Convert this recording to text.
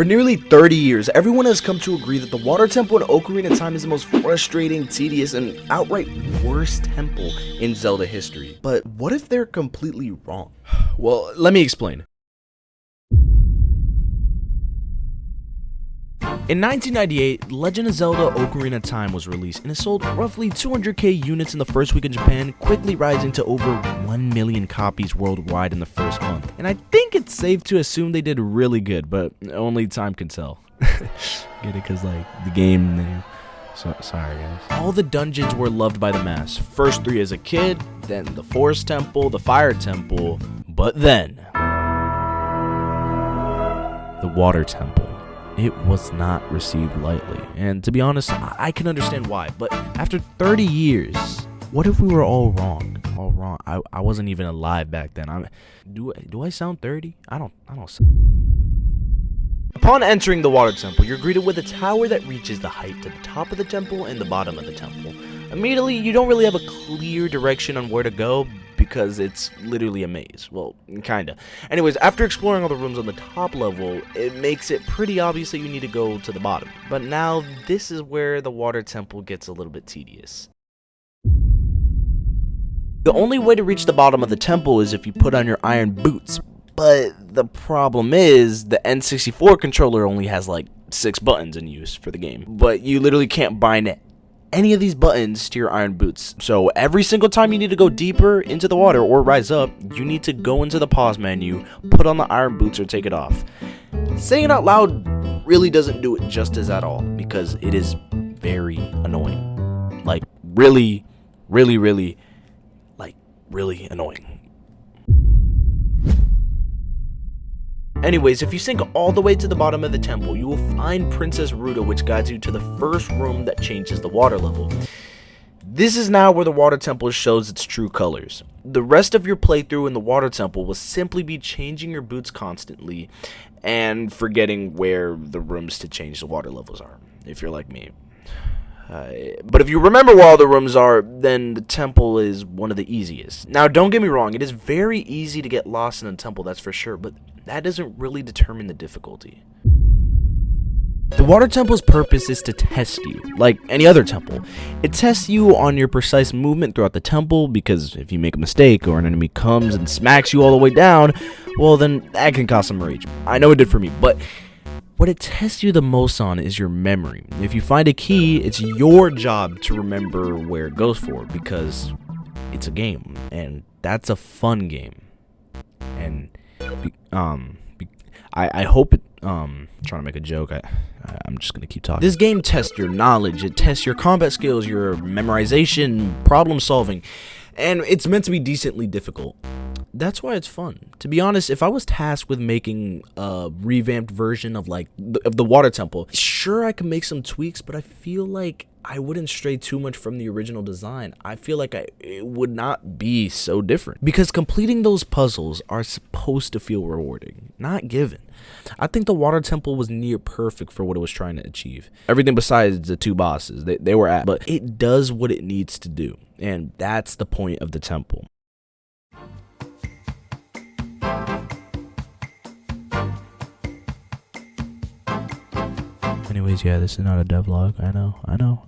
For nearly 30 years, everyone has come to agree that the Water Temple in Ocarina of Time is the most frustrating, tedious, and outright worst temple in Zelda history. But what if they're completely wrong? Well, let me explain. In 1998, Legend of Zelda Ocarina of Time was released and it sold roughly 200k units in the first week in Japan, quickly rising to over 1 million copies worldwide in the first month. And I think it's safe to assume they did really good, but only time can tell. Get it? Because, like, the game name. Sorry, guys. All the dungeons were loved by the mass. First 3 as a kid, then the Forest Temple, the Fire Temple, but then the Water Temple. It was not received lightly, and to be honest, I can understand why, but after 30 years, what if we were all wrong? I wasn't even alive back then. Do I sound 30? I don't Upon entering the Water Temple, you're greeted with a tower that reaches the height to the top of the temple and the bottom of the temple. Immediately, you don't really have a clear direction on where to go because it's literally a maze. Well, kinda. Anyways, after exploring all the rooms on the top level, it makes it pretty obvious that you need to go to the bottom. But now, this is where the Water Temple gets a little bit tedious. The only way to reach the bottom of the temple is if you put on your iron boots. But the problem is, the N64 controller only has like 6 buttons in use for the game. But you literally can't bind any of these buttons to your iron boots. So every single time you need to go deeper into the water or rise up, you need to go into the pause menu, put on the iron boots or take it off. Saying it out loud really doesn't do it justice at all, because it is very annoying. Like really annoying. Anyways, if you sink all the way to the bottom of the temple, you will find Princess Ruta, which guides you to the first room that changes the water level. This is now where the Water Temple shows its true colors. The rest of your playthrough in the Water Temple will simply be changing your boots constantly and forgetting where the rooms to change the water levels are, if you're like me. But if you remember where all the rooms are, then the temple is one of the easiest. Now, don't get me wrong, it is very easy to get lost in a temple, that's for sure, but that doesn't really determine the difficulty. The Water Temple's purpose is to test you, like any other temple. It tests you on your precise movement throughout the temple, because if you make a mistake or an enemy comes and smacks you all the way down, well then that can cause some rage. I know it did for me, but what it tests you the most on is your memory. If you find a key, it's your job to remember where it goes for, because it's a game, and that's a fun game. And I hope it, trying to make a joke, I'm just gonna keep talking. This game tests your knowledge, it tests your combat skills, your memorization, problem solving, and it's meant to be decently difficult. That's why it's fun. To be honest, if I was tasked with making a revamped version of the Water Temple, sure I could make some tweaks, but I feel like I wouldn't stray too much from the original design. I feel like it would not be so different, because completing those puzzles are supposed to feel rewarding, not given. I think the Water Temple was near perfect for what it was trying to achieve. Everything besides the 2 bosses, they were at, but it does what it needs to do, and that's the point of the temple. Anyways, yeah, this is not a devlog. I know.